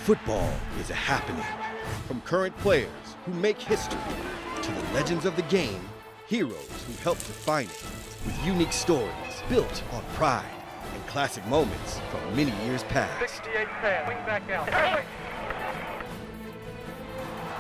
Football is a happening. From current players who make history to the legends of the game, heroes who helped define it, with unique stories built on pride and classic moments from many years past. 68 pass, wing back out.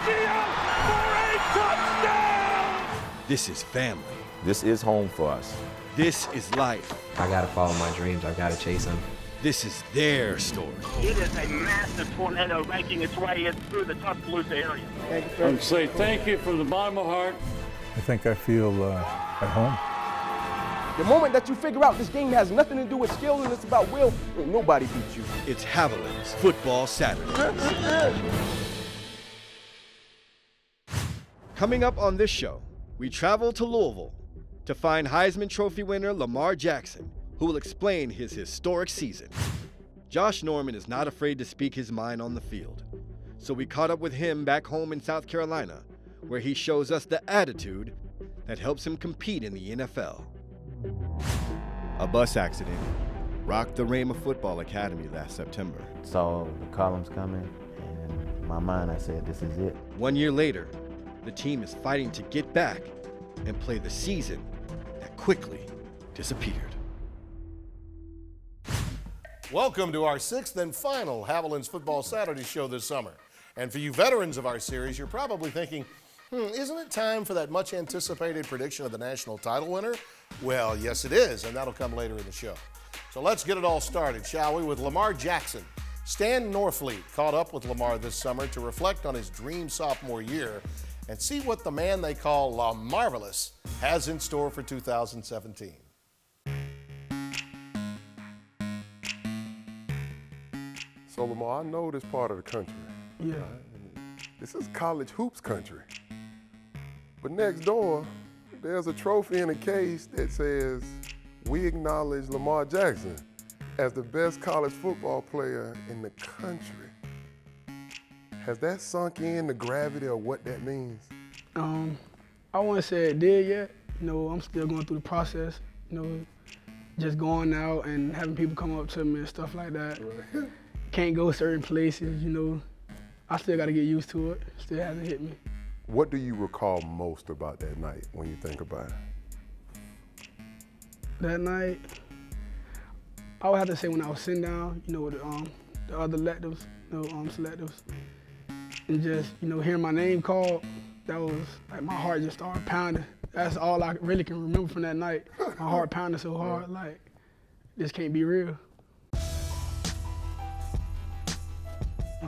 For a touchdown! This is family. This is home for us. This is life. I gotta follow my dreams. I gotta chase them. This is their story. It is a massive tornado making its way in through the Tuscaloosa area. Thank you, sir. And say thank you from the bottom of my heart. I think I feel at home. The moment that you figure out this game has nothing to do with skill and it's about will, nobody beats you. It's Haviline's Football Saturday. Coming up on this show, we travel to Louisville to find Heisman Trophy winner Lamar Jackson, who will explain his historic season. Josh Norman is not afraid to speak his mind on the field, so we caught up with him back home in South Carolina, where he shows us the attitude that helps him compete in the NFL. A bus accident rocked the Ramah Football Academy last September. Saw the columns coming, and in my mind I said, this is it. 1 year later, the team is fighting to get back and play the season that quickly disappeared. Welcome to our sixth and final Haviline's Football Saturday show this summer. And for you veterans of our series, you're probably thinking, isn't it time for that much anticipated prediction of the national title winner? Well, yes it is, and that'll come later in the show. So let's get it all started, shall we, with Lamar Jackson. Stan Norfleet caught up with Lamar this summer to reflect on his dream sophomore year and see what the man they call La Marvelous has in store for 2017. So Lamar, I know this part of the country. Yeah. This is college hoops country. But next door, there's a trophy in a case that says, we acknowledge Lamar Jackson as the best college football player in the country. Has that sunk in the gravity of what that means? I wouldn't say it did yet. I'm still going through the process. Just going out and having people come up to me and stuff like that. Right. Can't go certain places, I still got to get used to it. Still hasn't hit me. What do you recall most about that night when you think about it? That night, I would have to say when I was sitting down, with the other electives, selectives, and just, hearing my name called, that was like my heart just started pounding. That's all I really can remember from that night. My heart pounded so hard, like, this can't be real.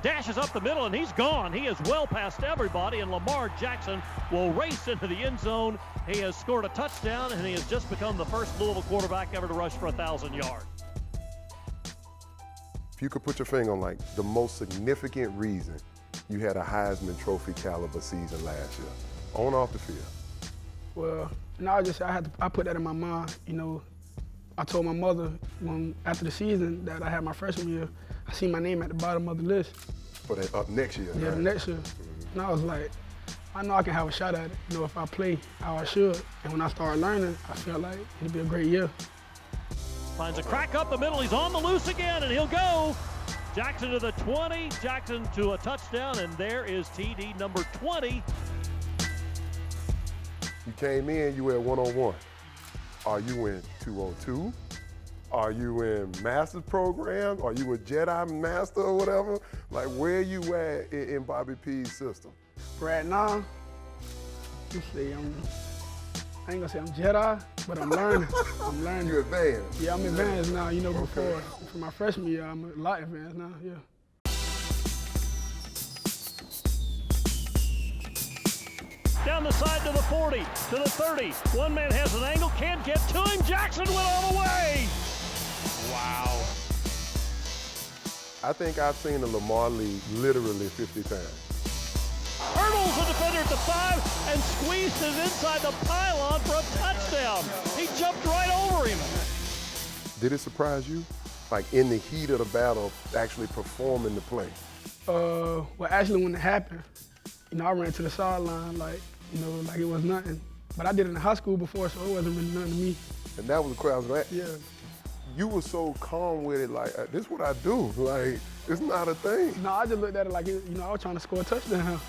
Dashes up the middle, and he's gone. He is well past everybody, and Lamar Jackson will race into the end zone. He has scored a touchdown, and he has just become the first Louisville quarterback ever to rush for 1,000 yards. If you could put your finger on, like, the most significant reason you had a Heisman Trophy caliber season last year, on or off the field? Well, I put that in my mind. I told my mother after the season that I had my freshman year, I seen my name at the bottom of the list. For that up next year? Yeah, right? the next year. And I was like, I know I can have a shot at it, if I play how I should. And when I started learning, I felt like it'd be a great year. Finds a crack up the middle, he's on the loose again, and he'll go. Jackson to the 20, Jackson to a touchdown, and there is TD number 20. You came in, you were at 101. Are you in 202? Are you in master's program? Are you a Jedi master or whatever? Like, where you at in Bobby P's system? Right now, I ain't gonna say I'm Jedi, but I'm learning. I'm learning. You advanced? Yeah, I'm advanced now. Before for my freshman year, I'm a lot advanced now. Yeah. Down the side to the 40, to the 30. One man has an angle, can't get to him. Jackson went all the way. Wow. I think I've seen the Lamar lead literally 50 times. Hurdles the defender at the 5 and squeezes inside the pylon for a touchdown. He jumped right over him. Did it surprise you? Like, in the heat of the battle, actually performing the play? Well, actually, when it happened, I ran to the sideline like it was nothing. But I did it in high school before, so it wasn't really nothing to me. And that was the crowd, right? Yeah. you were so calm with it, like, this is what I do. Like, it's not a thing. No, I just looked at it like, I was trying to score a touchdown.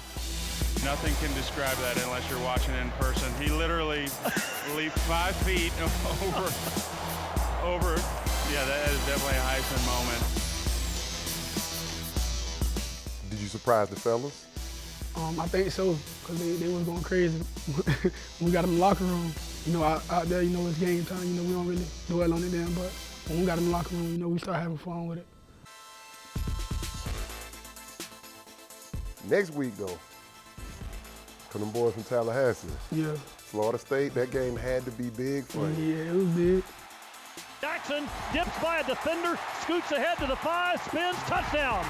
Nothing can describe that unless you're watching it in person. He literally leaped 5 feet over. Yeah, that is definitely a Heisman moment. Did you surprise the fellas? I think so, because they was going crazy. When we got them in the locker room, out there, it's game time. We don't really dwell on it then, but when we got them in the locker room, we start having fun with it. Next week, though, for them boys from Tallahassee. Yeah. Florida State, that game had to be big for you. Yeah, it was big. Jackson dips by a defender, scoots ahead to the 5, spins, touchdown.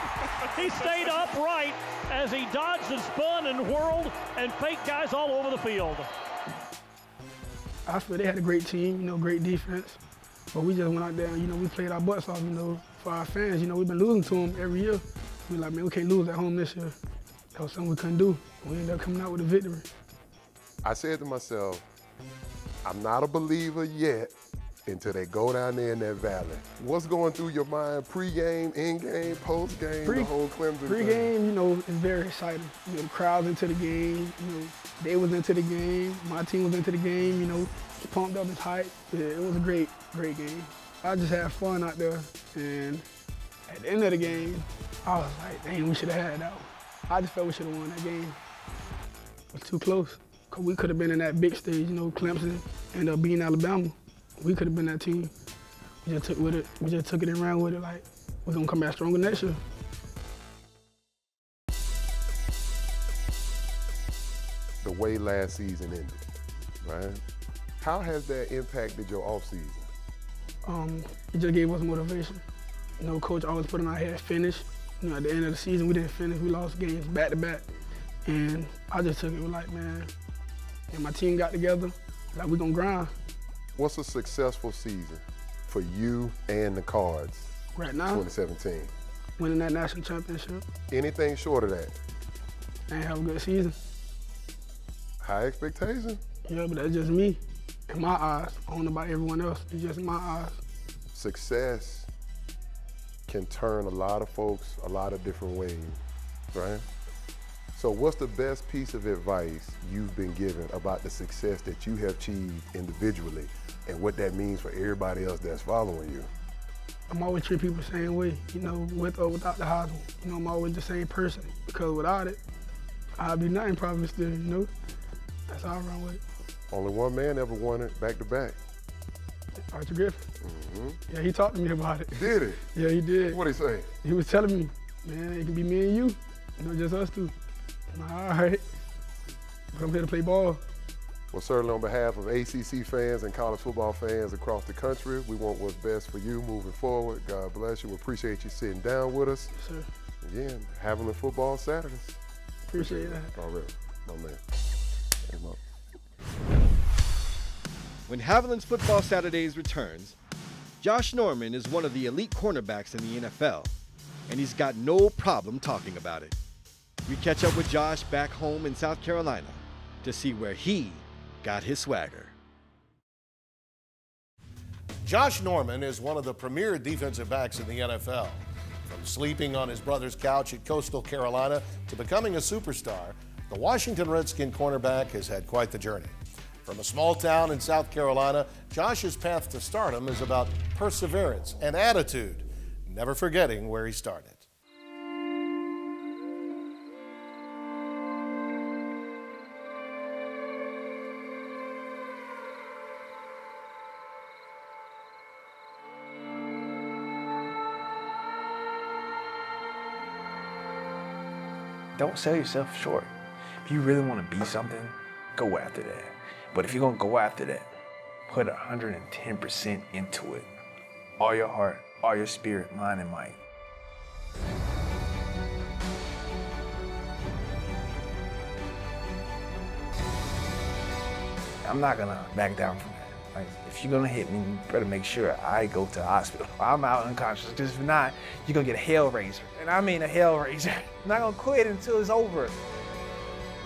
He stayed upright as he dodged and spun and whirled and faked guys all over the field. I feel they had a great team, great defense. But we just went out there and, we played our butts off, for our fans. We've been losing to them every year. We're like, man, we can't lose at home this year. That was something we couldn't do. We ended up coming out with a victory. I said to myself, I'm not a believer yet until they go down there in that valley. What's going through your mind pre-game, in-game, post-game, the whole Clemson Pre-game, it's very exciting. The crowd's into the game. They was into the game. My team was into the game. It's pumped up, it's hype. Yeah, it was a great, great game. I just had fun out there. And at the end of the game, I was like, dang, we should have had that one. I just felt we should have won that game. It was too close. Cause we could have been in that big stage, Clemson ended up beating Alabama. We could have been that team. We just took with it. We just took it and ran with it like we're gonna come back stronger next year. The way last season ended, right? How has that impacted your offseason? It just gave us motivation. Coach always put in our head, finish. At the end of the season, we didn't finish. We lost games back to back. And I just took it like, man, and my team got together, like we're gonna grind. What's a successful season for you and the Cards right now? 2017. Winning that national championship. Anything short of that? And have a good season. High expectation? Yeah, but that's just me. In my eyes. I don't know about everyone else. It's just in my eyes. Success can turn a lot of folks a lot of different ways, right? So what's the best piece of advice you've been given about the success that you have achieved individually and what that means for everybody else that's following you? I'm always treat people the same way, with or without the Heisman. I'm always the same person because without it, I'd be nothing probably still, That's how I run with it. Only one man ever won it back-to-back. Archie Griffin. Yeah, he talked to me about it. Did he? Yeah, he did. What'd he say? He was telling me, man, it can be me and you, just us two. All right, I'm here to play ball. Well, certainly on behalf of ACC fans and college football fans across the country, we want what's best for you moving forward. God bless you. We appreciate you sitting down with us. Yes, sir. Again, Havoline Football Saturdays. Appreciate that. Already, my man. Come on. When Haviline's Football Saturdays returns, Josh Norman is one of the elite cornerbacks in the NFL, and he's got no problem talking about it. We catch up with Josh back home in South Carolina to see where he got his swagger. Josh Norman is one of the premier defensive backs in the NFL. From sleeping on his brother's couch at Coastal Carolina to becoming a superstar, the Washington Redskin cornerback has had quite the journey. From a small town in South Carolina, Josh's path to stardom is about perseverance and attitude, never forgetting where he started. Don't sell yourself short. If you really want to be something, go after that. But if you're going to go after that, put 110% into it. All your heart, all your spirit, mind, and might. I'm not going to back down from that. Like, if you're going to hit me, you better make sure I go to the hospital. I'm out unconscious, because if not, you're going to get a hell raiser. And I mean a hell raiser. I'm not going to quit until it's over.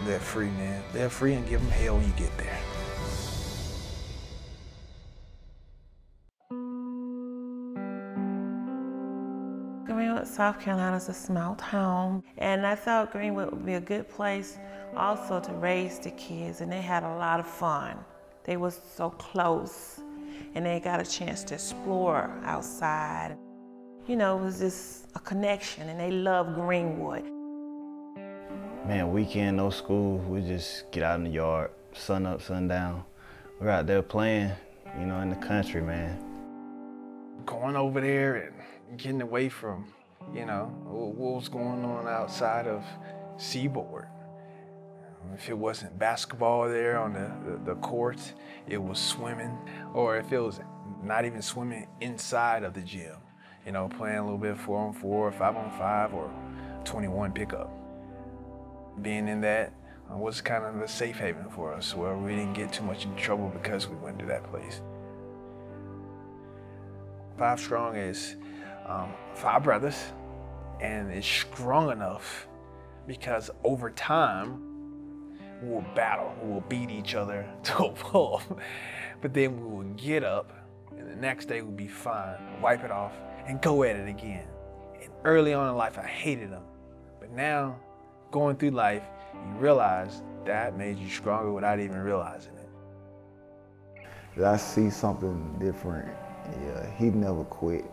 Live free, man. Live free and give them hell when you get there. Greenwood, South Carolina is a small town, and I thought Greenwood would be a good place also to raise the kids, and they had a lot of fun. They were so close, and they got a chance to explore outside. You know, it was just a connection, and they loved Greenwood. Man, weekend, no school, we just get out in the yard, sun up, sun down. We're out there playing, you know, in the country, man. Going over there and getting away from, you know, what was going on outside of Seaboard. If it wasn't basketball there on the court, it was swimming, or if it was not even swimming, inside of the gym. You know, playing a little bit 4-on-4, 5-on-5, or 21 pickup. Being in that was kind of a safe haven for us, where we didn't get too much in trouble because we went to that place. 5 Strong is 5 brothers, and it's strong enough because over time, we'll battle, we'll beat each other to a pulp, but then we will get up, and the next day we'll be fine, wipe it off, and go at it again. And early on in life, I hated them, but now, going through life, you realize that made you stronger without even realizing it. I see something different. Yeah, he never quit.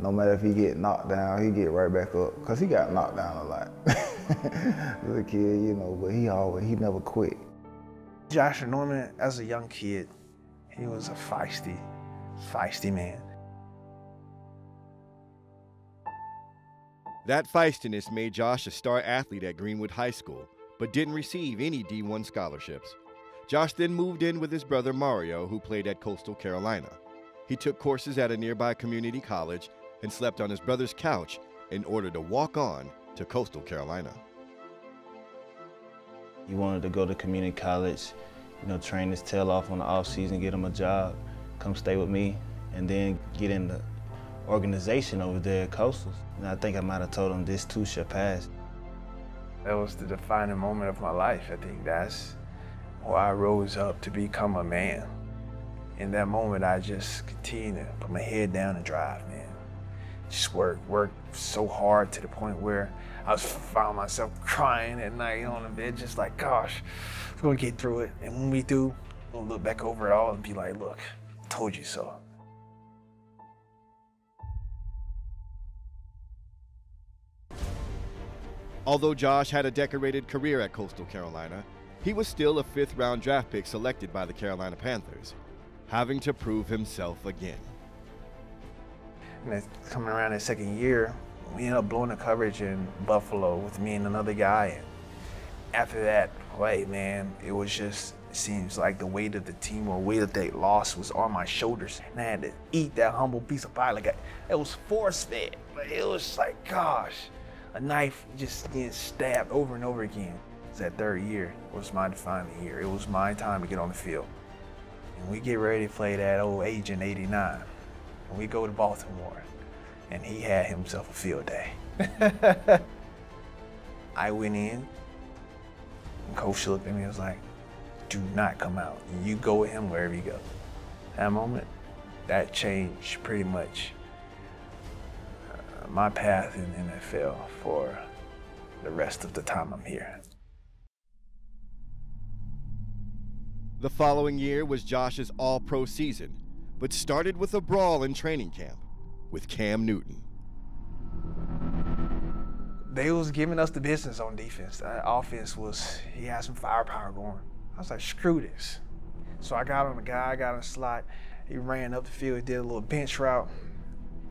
No matter if he get knocked down, he get right back up, because he got knocked down a lot. As a kid, you know, but he never quit. Josh Norman, as a young kid, he was a feisty man. That feistiness made Josh a star athlete at Greenwood High School, but didn't receive any D1 scholarships. Josh then moved in with his brother Mario, who played at Coastal Carolina. He took courses at a nearby community college and slept on his brother's couch in order to walk on to Coastal Carolina. He wanted to go to community college, you know, train his tail off on the off season, get him a job, come stay with me, and then get in the organization over there at Coastal. And I think I might have told him this too shall pass. That was the defining moment of my life. I think that's where I rose up to become a man. In that moment, I just continued to put my head down and drive, man. Just work so hard to the point where I found myself crying at night on the bed, just like, gosh, we're gonna get through it. And when we do, we'll look back over it all and be like, look, I told you so. Although Josh had a decorated career at Coastal Carolina, he was still a 5th-round draft pick selected by the Carolina Panthers, having to prove himself again. And coming around that second year, we ended up blowing the coverage in Buffalo with me and another guy. And after that play, man, it was just, it seems like the weight of the team or weight of that loss was on my shoulders. And I had to eat that humble piece of pie. Like it was force-fed. But it was like, gosh, a knife just getting stabbed over and over again. It was that 3rd year. It was my defining year. It was my time to get on the field. And we get ready to play that old Agent 89. And we go to Baltimore, and he had himself a field day. I went in, and Coach looked at me and was like, do not come out. You go with him wherever you go. That moment, that changed pretty much my path in the NFL for the rest of the time I'm here. The following year was Josh's all-pro season, but started with a brawl in training camp with Cam Newton. They was giving us the business on defense. That offense he had some firepower going. I was like, screw this. So I got on the guy, I got on the slot. He ran up the field, did a little bench route.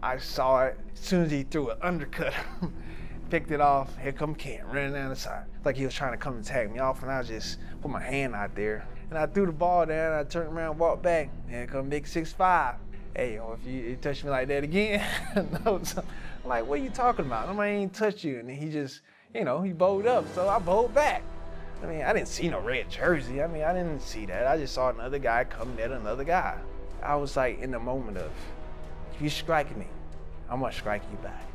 I saw it. As soon as he threw an undercut, picked it off. Here come Cam, running down the side. Like he was trying to come and tag me off, and I just put my hand out there. And I threw the ball down, and I turned around, walked back. Here come big 6'5". Hey, if you touch me like that again, no, so I'm like, what are you talking about? Nobody ain't touch you. And then he just, you know, he bowled up, so I bowled back. I mean, I didn't see no red jersey. I mean, I didn't see that. I just saw another guy coming at another guy. I was like in the moment of, if you strike me, I'm gonna strike you back.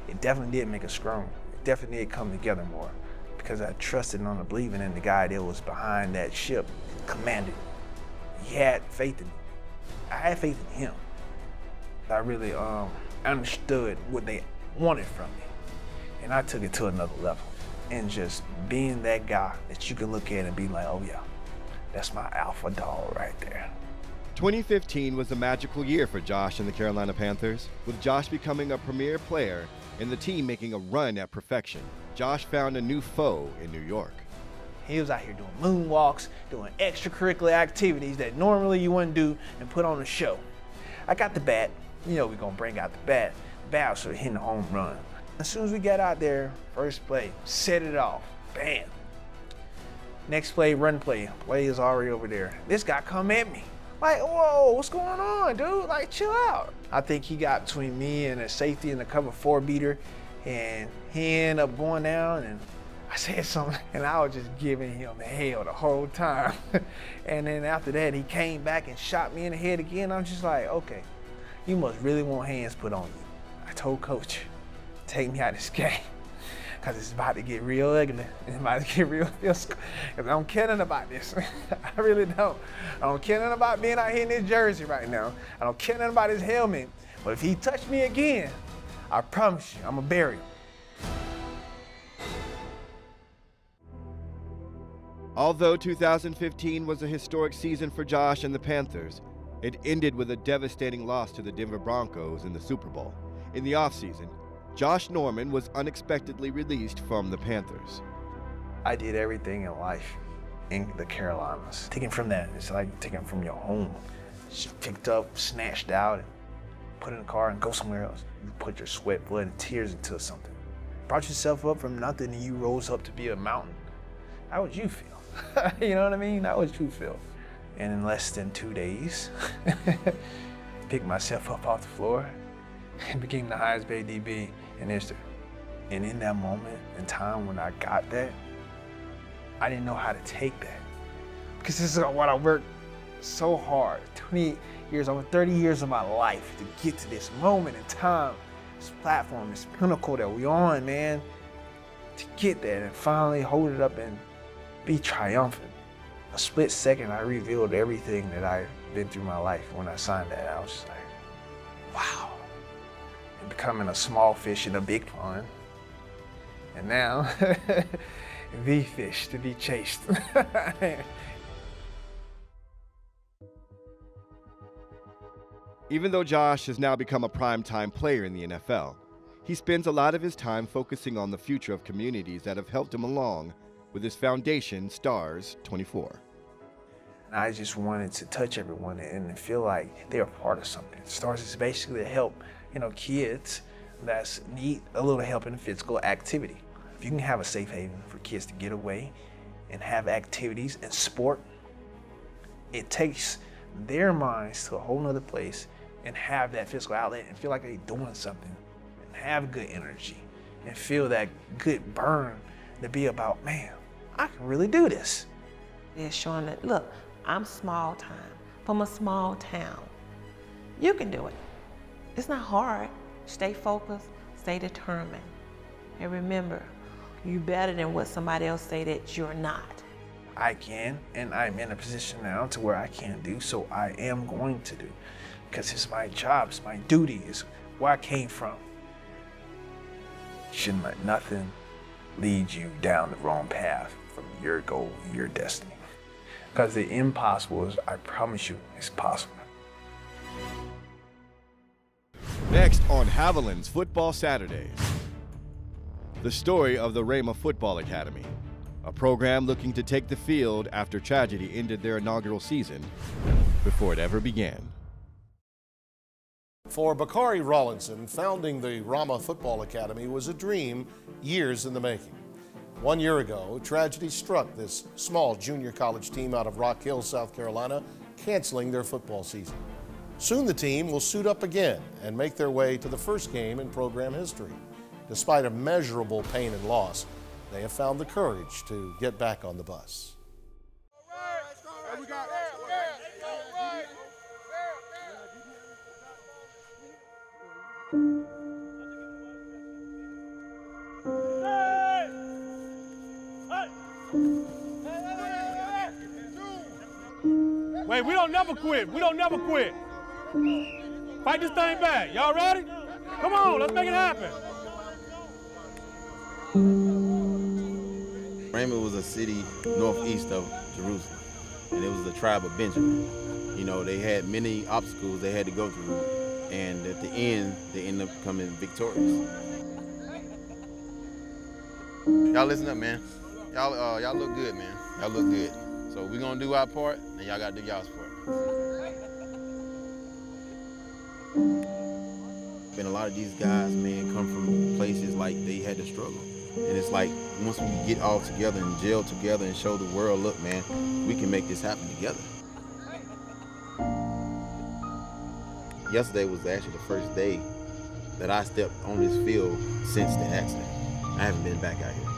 It definitely did make us strong. It definitely did come together more because I trusted and I believing in the guy that was behind that ship, commanded. He had faith in me. I had faith in him. I really understood what they wanted from me. And I took it to another level. And just being that guy that you can look at and be like, oh yeah, that's my alpha dog right there. 2015 was a magical year for Josh and the Carolina Panthers, with Josh becoming a premier player and the team making a run at perfection. Josh found a new foe in New York. He was out here doing moonwalks, doing extracurricular activities that normally you wouldn't do and put on a show. I got the bat. You know we're gonna bring out the bat. The bat was sort of hitting the home run. As soon as we got out there, first play, set it off, bam. Next play, run play. Play is already over there. This guy come at me. Like, whoa, what's going on, dude? Like, chill out. I think he got between me and a safety in the cover 4 beater, and he ended up going down, and I said something, and I was just giving him hell the whole time. And then after that, he came back and shot me in the head again. I'm just like, okay, you must really want hands put on you. I told Coach, take me out of this game, because it's about to get real ugly. It's about to get real physical. I don't care nothing about this. I really don't. I don't care nothing about being out here in this jersey right now. I don't care nothing about his helmet. But if he touched me again, I promise you, I'm gonna bury him. Although 2015 was a historic season for Josh and the Panthers, it ended with a devastating loss to the Denver Broncos in the Super Bowl. In the offseason, Josh Norman was unexpectedly released from the Panthers. I did everything in life in the Carolinas. Taken from that, it's like taking from your home. Just picked up, snatched out, and put in a car and go somewhere else. You put your sweat, blood, and tears into something. Brought yourself up from nothing and you rose up to be a mountain. How would you feel? You know what I mean? How would you feel? And in less than 2 days, picked myself up off the floor and became the highest paid DB in history. And in that moment in time when I got that, I didn't know how to take that. Because this is what I worked so hard, 20 years, over 30 years of my life to get to this moment in time, this platform, this pinnacle that we on, man, to get that and finally hold it up and be triumphant. A split second, I revealed everything that I've been through my life when I signed that. I was just like, wow. And becoming a small fish in a big pond. And now, the fish to be chased. Even though Josh has now become a prime-time player in the NFL, he spends a lot of his time focusing on the future of communities that have helped him along with his foundation, Stars 24. I just wanted to touch everyone and feel like they're part of something. Stars is basically to help, kids that need a little help in physical activity. If you can have a safe haven for kids to get away and have activities and sport, it takes their minds to a whole nother place and have that physical outlet and feel like they're doing something and have good energy and feel that good burn to be about, man, I can really do this. They're showing that, look, I'm small time, from a small town. You can do it. It's not hard. Stay focused, stay determined. And remember, you're better than what somebody else say that you're not. I can, and I'm in a position now to where I can do, so I am going to do. Because it's my job, it's my duty, it's where I came from. You shouldn't let nothing lead you down the wrong path from your goal, your destiny. Because the impossible is, I promise you, is possible. Next on Haviline's Football Saturdays, the story of the Ramah Football Academy, a program looking to take the field after tragedy ended their inaugural season before it ever began. For Bakari Rawlinson, founding the Ramah Football Academy was a dream years in the making. 1 year ago, tragedy struck this small junior college team out of Rock Hill, South Carolina, canceling their football season. Soon the team will suit up again and make their way to the first game in program history. Despite immeasurable pain and loss, they have found the courage to get back on the bus. Wait, we don't never quit. We don't never quit. Fight this thing back. Y'all ready? Come on, let's make it happen. Ramah was a city northeast of Jerusalem, and it was the tribe of Benjamin. You know, they had many obstacles they had to go through, and at the end, they ended up coming victorious. Y'all listen up, man. Y'all look good, man. Y'all look good. So we're gonna do our part, and y'all gotta do y'all's part. And a lot of these guys, man, come from places like they had to struggle. And it's like, once we get all together and gel together and show the world, look, man, we can make this happen together. Yesterday was actually the first day that I stepped on this field since the accident. I haven't been back out here.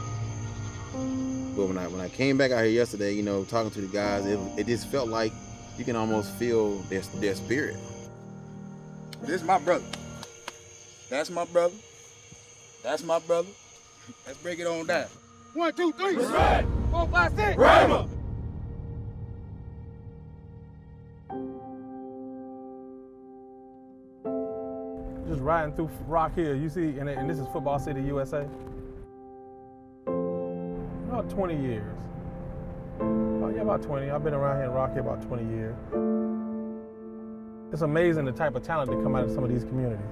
But when I came back out here yesterday, you know, talking to the guys, it just felt like you can almost feel their spirit. This is my brother. That's my brother. That's my brother. Let's break it on down. 1, 2, 3. Right. 4, 5, 6. Ramah. Just riding through Rock Hill, you see, and this is Football City, USA. About 20 years. Oh yeah, about 20. I've been around here in Rock Hill about 20 years. It's amazing the type of talent that come out of some of these communities.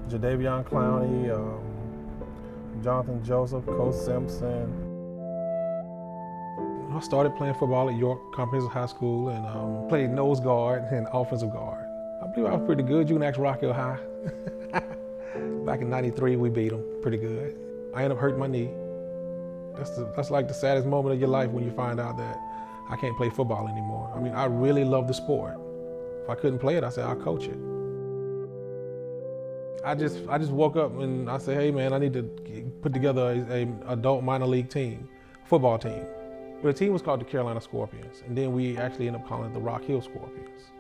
Jadavion Clowney, Jonathan Joseph, Coach Simpson. I started playing football at York Comprehensive High School and played nose guard and offensive guard. I believe I was pretty good. You can ask Rock Hill High. Back in '93, we beat them pretty good. I ended up hurting my knee. That's like the saddest moment of your life when you find out that I can't play football anymore. I mean, I really love the sport. If I couldn't play it, I said, I'll coach it. I just woke up and I said, hey man, I need to put together an adult minor league team, football team. Well, the team was called the Carolina Scorpions, and then we actually ended up calling it the Rock Hill Scorpions.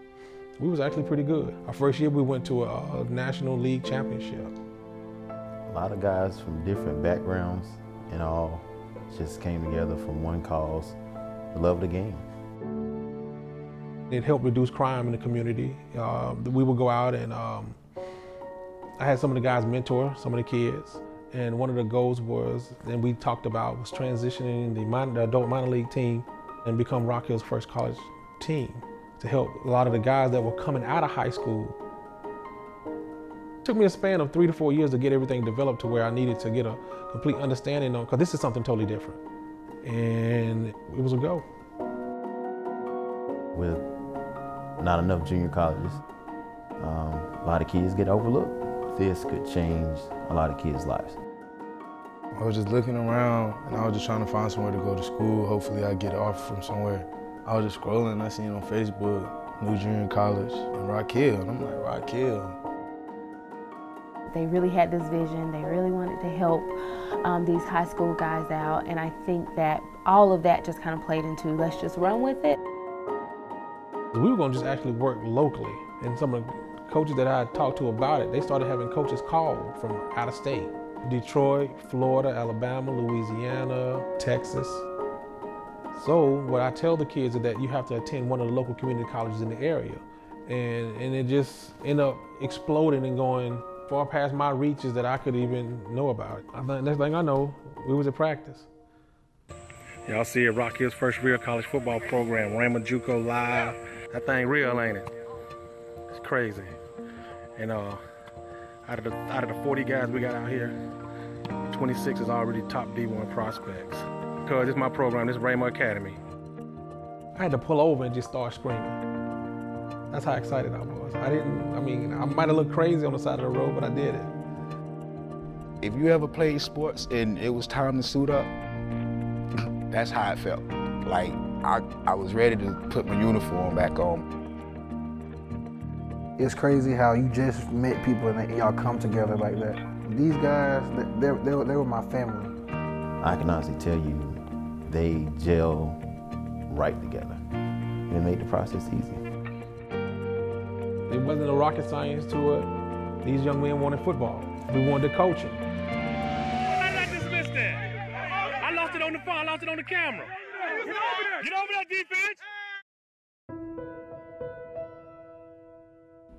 We was actually pretty good. Our first year we went to a National League Championship. A lot of guys from different backgrounds and all just came together from one cause, the love of the game. It helped reduce crime in the community. We would go out and I had some of the guys mentor some of the kids, and one of the goals was, and we talked about, was transitioning the adult minor league team and become Rock Hill's first college team to help a lot of the guys that were coming out of high school. It took me a span of 3 to 4 years to get everything developed to where I needed to get a complete understanding on, because this is something totally different. And it was a go. With not enough junior colleges, a lot of kids get overlooked. This could change a lot of kids' lives. I was just looking around and I was just trying to find somewhere to go to school. Hopefully I get off from somewhere. I was just scrolling and I seen on Facebook, New Junior College in Rock Hill, and I'm like, Rock Hill. They really had this vision. They really wanted to help these high school guys out, and I think that all of that just kind of played into, let's just run with it. We were going to just actually work locally, and some of the coaches that I had talked to about it, they started having coaches called from out of state. Detroit, Florida, Alabama, Louisiana, Texas. So what I tell the kids is that you have to attend one of the local community colleges in the area. And it just ended up exploding and going far past my reaches that I could even know about. I think next thing I know, we was at practice. Y'all see it, Rock Hill's first real college football program, Ramah JUCO Live. That thing real, ain't it? It's crazy. And out of the 40 guys we got out here, 26 is already top D1 prospects. Because it's my program, this is Ramah Academy. I had to pull over and just start screaming. That's how excited I was. I might have looked crazy on the side of the road, but I did it. If you ever played sports and it was time to suit up, that's how it felt. Like, I was ready to put my uniform back on. It's crazy how you just met people and y'all come together like that. These guys, they were my family. I can honestly tell you, they gel right together. And it made the process easy. There wasn't a rocket science to it. These young men wanted football. We wanted to coach them. How did I dismiss that? I lost it on the phone, I lost it on the camera. Get over there, defense!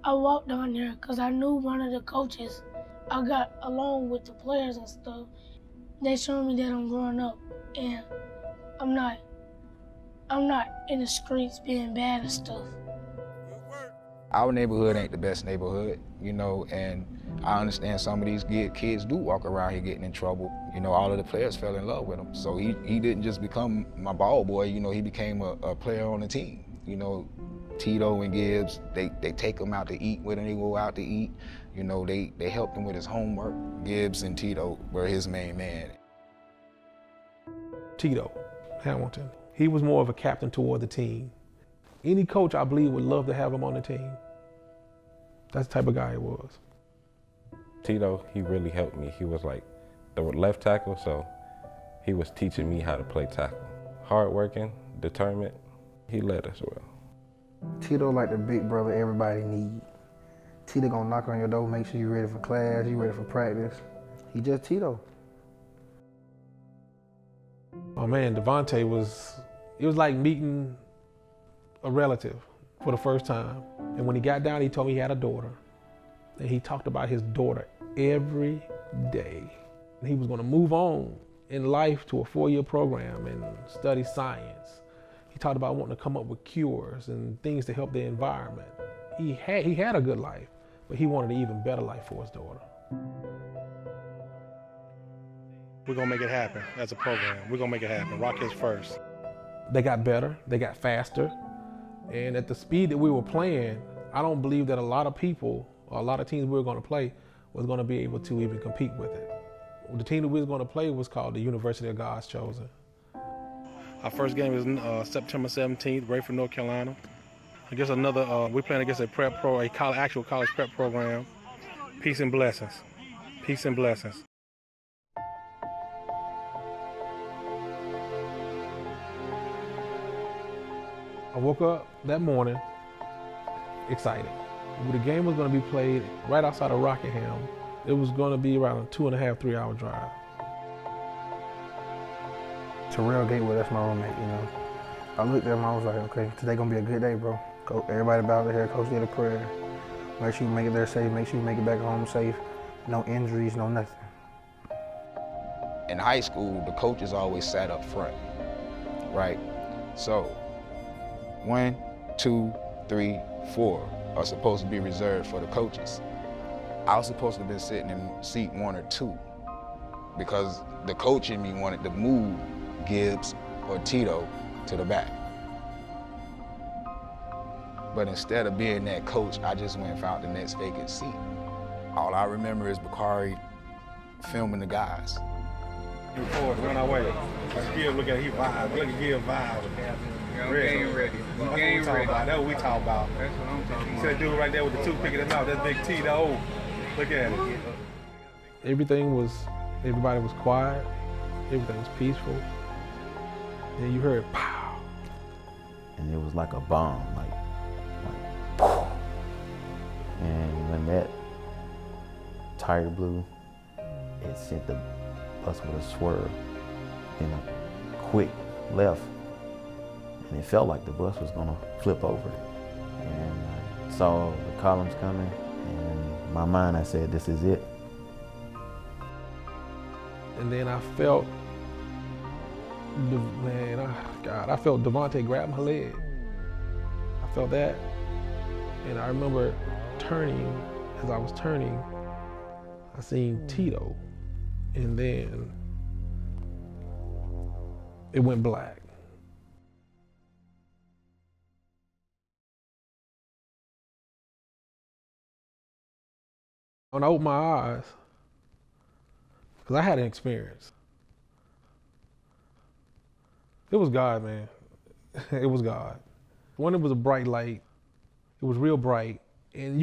I walked down there because I knew one of the coaches. I got along with the players and stuff. They showed me that I'm growing up and I'm not in the streets being bad and stuff. Our neighborhood ain't the best neighborhood, you know, and I understand some of these kids do walk around here getting in trouble. You know, all of the players fell in love with him. So he didn't just become my ball boy, you know, he became a player on the team. You know, Tito and Gibbs, they take him out to eat when they go out to eat. You know, they helped him with his homework. Gibbs and Tito were his main man. Tito Hamilton, he was more of a captain toward the team. Any coach, I believe, would love to have him on the team. That's the type of guy he was. Tito, he really helped me. He was like the left tackle, so he was teaching me how to play tackle. Hardworking, determined, he led us well. Tito like the big brother everybody need. Tito gonna knock on your door, make sure you're ready for class, you're ready for practice. He just Tito. Oh man, Devontae it was like meeting a relative for the first time. And when he got down, he told me he had a daughter. And he talked about his daughter every day. And he was gonna move on in life to a 4-year program and study science. He talked about wanting to come up with cures and things to help the environment. He had a good life, but he wanted an even better life for his daughter. We're gonna make it happen as a program. We're gonna make it happen. Rockets first. They got better, they got faster. And at the speed that we were playing, I don't believe that a lot of people, or a lot of teams we were gonna play, was gonna be able to even compete with it. The team that we was gonna play was called the University of God's Chosen. Our first game is September 17th, Rayford, North Carolina. Against another, we're playing against actual college prep program. Peace and blessings. Peace and blessings. I woke up that morning excited. The game was going to be played right outside of Rockingham. It was going to be around a 2.5, 3-hour drive. Terrell Gateway, that's my roommate, you know. I looked at him, I was like, okay, today gonna be a good day, bro. Everybody bow their head, coach did a prayer. Make sure you make it there safe, make sure you make it back home safe. No injuries, no nothing. In high school, the coaches always sat up front, right? So, 1, 2, 3, 4 are supposed to be reserved for the coaches. I was supposed to have been sitting in seat 1 or 2 because the coach in me wanted to move Gibbs or Tito to the back. But instead of being that coach, I just went and found the next vacant seat. All I remember is Bakari filming the guys. Move forward, run our way. Gibbs, look at him vibe. Look at Gibbs vibe. Game ready. Game ready. That's what we talk about. That's what I'm talking about. See that dude right there with the toothpick in his mouth. That's Big Tito. Look at it. Everybody was quiet. Everything was peaceful. Then you heard pow. And it was like a bomb, like and when that tire blew, it sent the bus with a swerve in a quick left. And it felt like the bus was gonna flip over. And I saw the columns coming, and in my mind I said, this is it. And then I felt, I felt Devontae grab my leg. I felt that. And I remember turning, as I was turning, I seen Tito. And then it went black. When I opened my eyes, because I had an experience. It was God, man. It was God. One, it was a bright light. It was real bright. And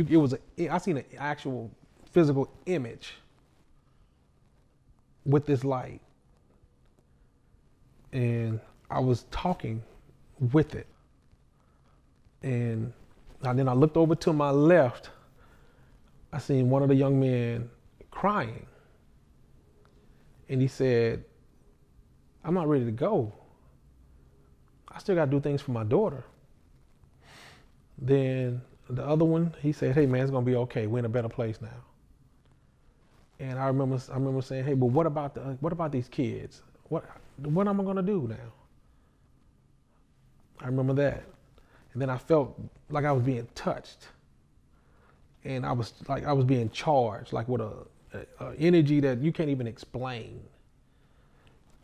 I seen an actual physical image with this light. And I was talking with it. And then I looked over to my left. I seen one of the young men crying. And he said, I'm not ready to go. I still got to do things for my daughter. Then The other one, he said, hey man, it's gonna be okay. We're in a better place now. And I remember saying, hey, but what about these kids? What am I gonna do now? I remember that. And then I felt like I was being touched. And I was being charged, like with a energy that you can't even explain.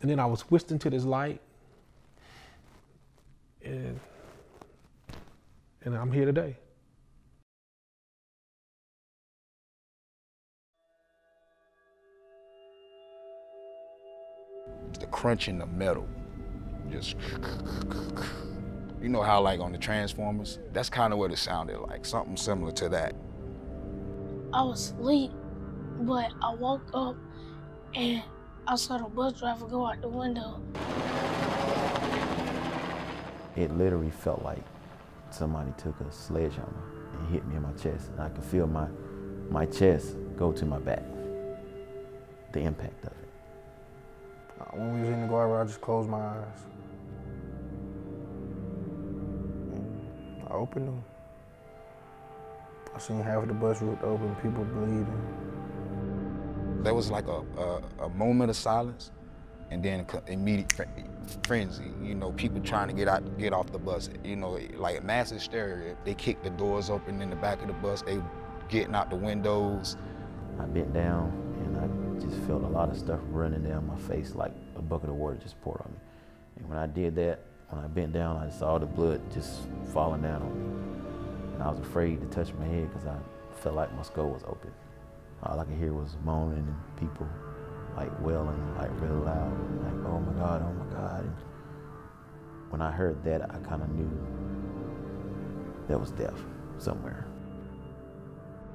And then I was whisked into this light. And I'm here today. The crunch in the metal, just, you know how like on the Transformers? That's kind of what it sounded like, something similar to that. I was asleep, but I woke up and I saw the bus driver go out the window. It literally felt like somebody took a sledgehammer and hit me in my chest, and I could feel my chest go to my back, the impact of it. When we was in the guard, I just closed my eyes. And I opened them. I seen half of the bus ripped open, people bleeding. There was like a moment of silence, and then immediate frenzy. You know, people trying to get off the bus. You know, like mass hysteria. They kicked the doors open in the back of the bus. They getting out the windows. I bent down and I just felt a lot of stuff running down my face, like a bucket of water just poured on me. And when I did that, when I bent down, I saw the blood just falling down on me. And I was afraid to touch my head because I felt like my skull was open. All I could hear was moaning and people like wailing like really loud, like, oh my God, oh my God. And when I heard that, I kind of knew there was death somewhere.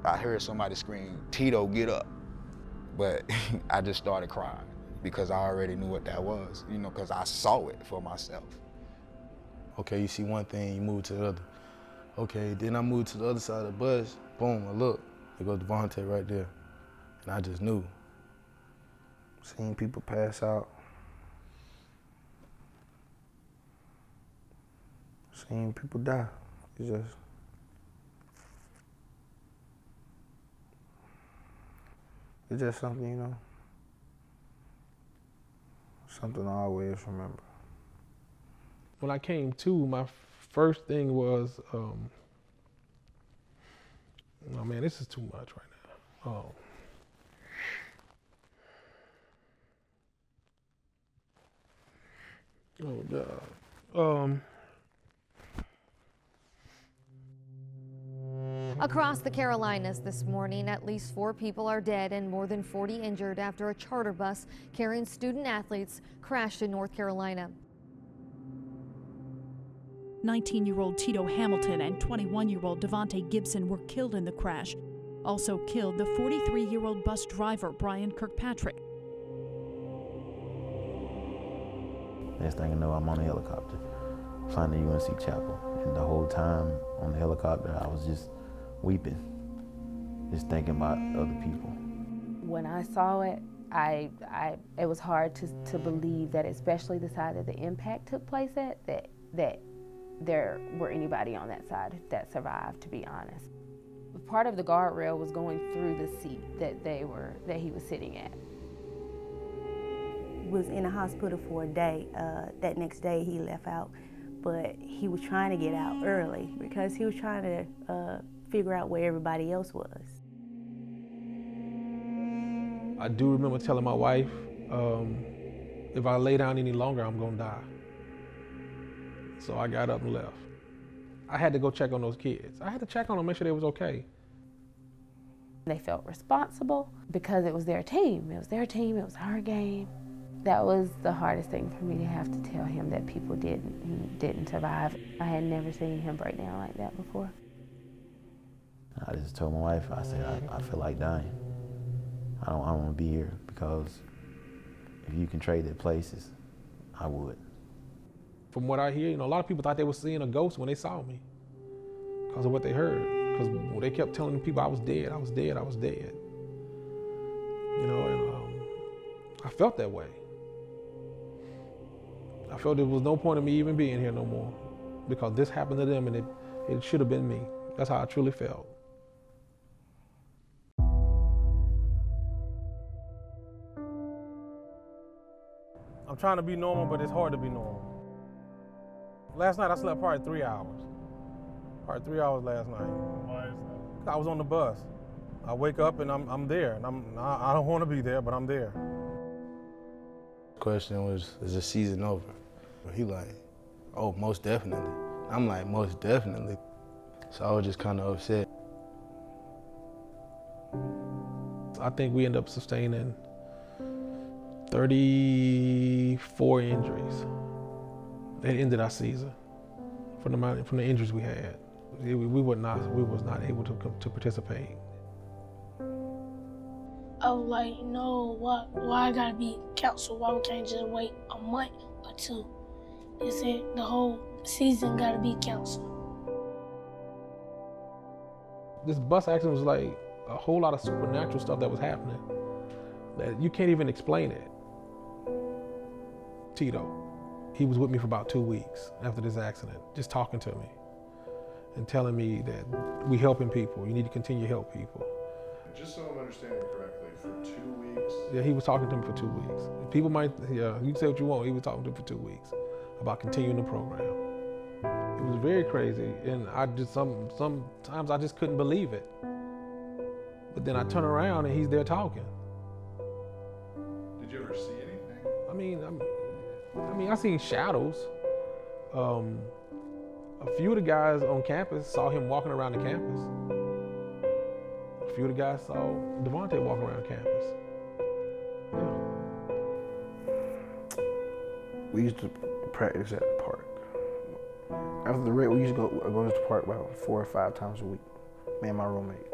I heard somebody scream, Tito, get up. But I just started crying because I already knew what that was, you know, because I saw it for myself. Okay, you see one thing, you move to the other. Okay, then I moved to the other side of the bus, boom, I look, there goes Devontae right there. And I just knew. Seeing people pass out. Seeing people die. It's just something, you know, something I always remember. When I came to, my first thing was, oh man, this is too much right now. Oh God. Across the Carolinas this morning, at least 4 people are dead and more than 40 injured after a charter bus carrying student athletes crashed in North Carolina. 19-year-old Tito Hamilton and 21-year-old Devontae Gibson were killed in the crash. Also killed the 43-year-old bus driver, Brian Kirkpatrick. Next thing I know, I'm on a helicopter, flying to UNC Chapel. And the whole time on the helicopter, I was just weeping, just thinking about other people. When I saw it, it was hard to believe that, especially the side that the impact took place at, that there were anybody on that side that survived, to be honest. Part of the guardrail was going through the seat that he was sitting at. Was in the hospital for a day. That next day he left out, but he was trying to get out early because he was trying to figure out where everybody else was. I do remember telling my wife, if I lay down any longer, I'm gonna die. So I got up and left. I had to go check on those kids. I had to check on them, make sure they was okay. They felt responsible because it was their team. It was their team, it was our game. That was the hardest thing for me, to have to tell him that people didn't survive. I had never seen him break down like that before. I just told my wife, I said, I feel like dying. I don't want to be here, because if you can trade their places, I would. From what I hear, a lot of people thought they were seeing a ghost when they saw me because of what they heard. Because they kept telling people I was dead, I was dead, I was dead. And I felt that way. I felt there was no point in me even being here no more, because this happened to them and it should have been me. That's how I truly felt. I'm trying to be normal, but it's hard to be normal. Last night I slept probably 3 hours. Probably 3 hours last night. Why is that? I was on the bus. I wake up and I'm there, and I don't want to be there, but I'm there. Question was, is the season over? He like, oh, most definitely. I'm like, most definitely. So I was just kind of upset. I think we end up sustaining 34 injuries. That ended our season from the injuries we had. We was not able to participate. I was like, no, why I gotta be canceled? Why we can't just wait a month or two? They said the whole season gotta be canceled. This bus accident was like a whole lot of supernatural stuff that was happening that you can't even explain it. Tito, he was with me for about 2 weeks after this accident, just talking to me and telling me that we helping people, you need to continue to help people. Just so I'm understanding correctly, for 2 weeks? Yeah, he was talking to me for 2 weeks. People might, yeah, you can say what you want, he was talking to me for 2 weeks about continuing the program. It was very crazy, and I just, sometimes I just couldn't believe it. But then I turn around and he's there talking. Did you ever see anything? I mean, I seen shadows. A few of the guys on campus saw him walking around the campus. A few of the guys saw Devontae walking around campus. Yeah. We used to practice at the park. After the race, we used to go to the park about 4 or 5 times a week, me and my roommate.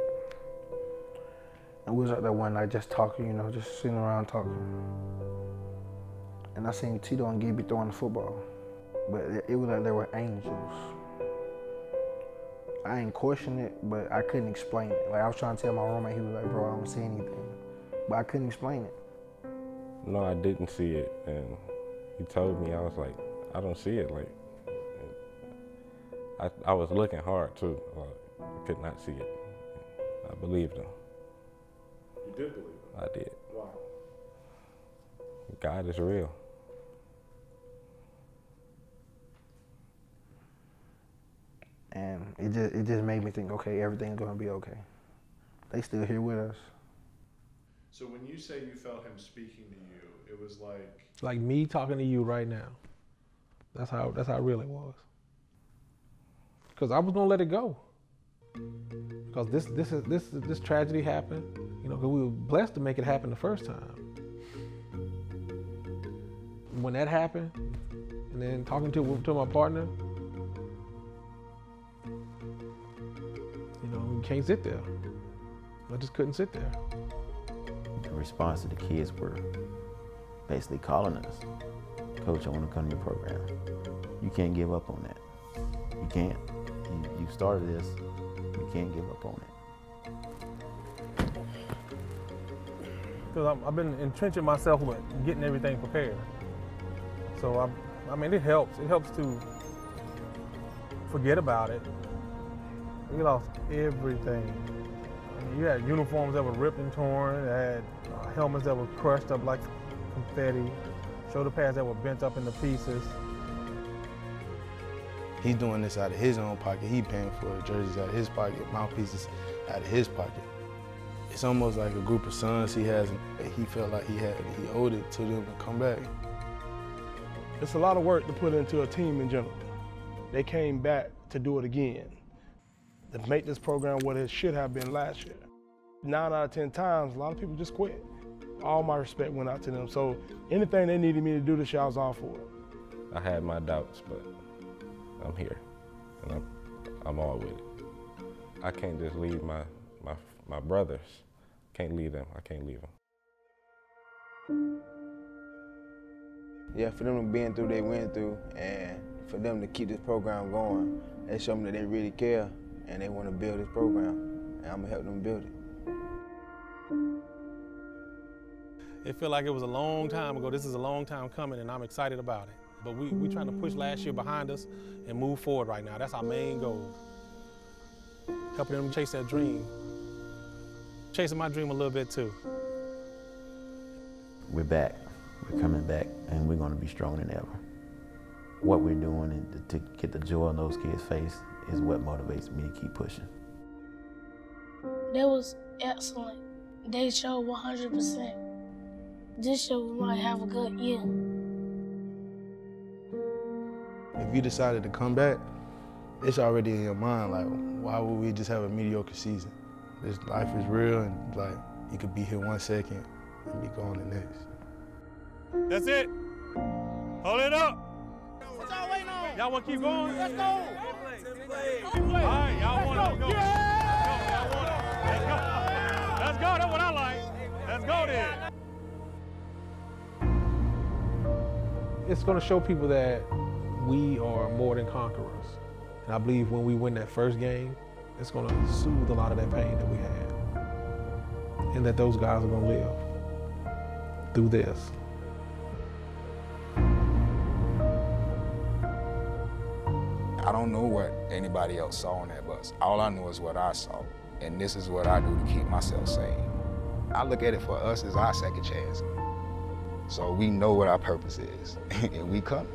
And we was out there one night just talking, you know, just sitting around talking. And I seen Tito and Gibby throwing the football, but it was like they were angels. I ain't question it, but I couldn't explain it. Like I was trying to tell my roommate, he was like, bro, I don't see anything. But I couldn't explain it. No, I didn't see it, and he told me, I was like, I don't see it. Like, I was looking hard too. I could not see it. I believed him. You did believe him? I did. Why? God is real. And it just made me think, okay, everything's gonna be okay. They still here with us. So when you say you felt him speaking to you, it was like me talking to you right now. That's how it really was. Because I was gonna let it go. Because this tragedy happened, you know, because we were blessed to make it happen the first time. When that happened, and then talking to my partner, you know, you can't sit there. I just couldn't sit there. The response to the kids were basically calling us, Coach, I want to come to your program. You can't give up on that. You can't. You started this. You can't give up on it. Because I've been entrenching myself with getting everything prepared. So I mean, it helps. It helps to forget about it. We lost everything. I mean, you had uniforms that were ripped and torn. You had helmets that were crushed up like confetti. Shoulder pads that were bent up into pieces. He's doing this out of his own pocket. He paying for it. Jerseys out of his pocket, mouthpieces out of his pocket. It's almost like a group of sons he has. He felt like he owed it to them to come back. It's a lot of work to put into a team in general. They came back to do it again, to make this program what it should have been last year. 9 out of 10 times, a lot of people just quit. All my respect went out to them. So anything they needed me to do this year, I was all for it. I had my doubts, but I'm here, and I'm all with it. I can't just leave my brothers. Can't leave them. I can't leave them. Yeah, for them to been through they went through, and for them to keep this program going, they show me that they really care and they want to build this program, and I'm gonna help them build it. It felt like it was a long time ago. This is a long time coming, and I'm excited about it. But we trying to push last year behind us and move forward right now. That's our main goal. helping them chase that dream. Chasing my dream a little bit too. We're back. We're coming back, and we're going to be stronger than ever. What we're doing and to get the joy on those kids' face is what motivates me to keep pushing. That was excellent. They showed 100%. This year we might have a good year. If you decided to come back, it's already in your mind, like, why would we just have a mediocre season? This life is real, and like, you could be here 1 second and be gone the next. That's it. Hold it up. What y'all waiting on? Y'all want to keep going? Let's go. All right, y'all want to go. Yeah! Let's go. Let's go. That's what I like. Let's go then. It's going to show people that we are more than conquerors. And I believe when we win that first game, it's going to soothe a lot of that pain that we had. And that those guys are going to live through this. I don't know what anybody else saw on that bus. All I know is what I saw. And this is what I do to keep myself sane. I look at it for us as our second chance. So we know what our purpose is, and we come.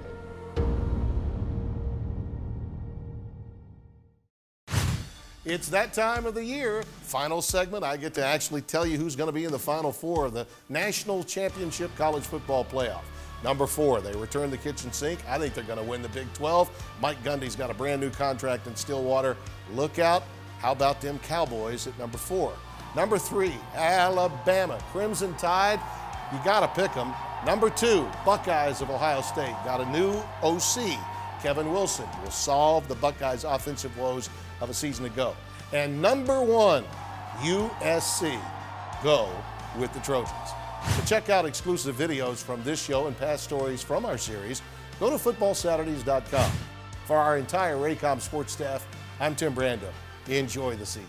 It's that time of the year. Final segment, I get to actually tell you who's going to be in the Final Four of the National Championship College Football Playoff. Number 4, they return the kitchen sink. I think they're going to win the Big 12. Mike Gundy's got a brand new contract in Stillwater. Look out. How about them Cowboys at number 4? Number 3, Alabama. Crimson Tide, you got to pick them. Number 2, Buckeyes of Ohio State. Got a new OC. Kevin Wilson will solve the Buckeyes' offensive woes of a season ago. And number 1, USC. Go with the Trojans. To check out exclusive videos from this show and past stories from our series, go to footballsaturdays.com. For our entire Raycom sports staff, I'm Tim Brando. Enjoy the season.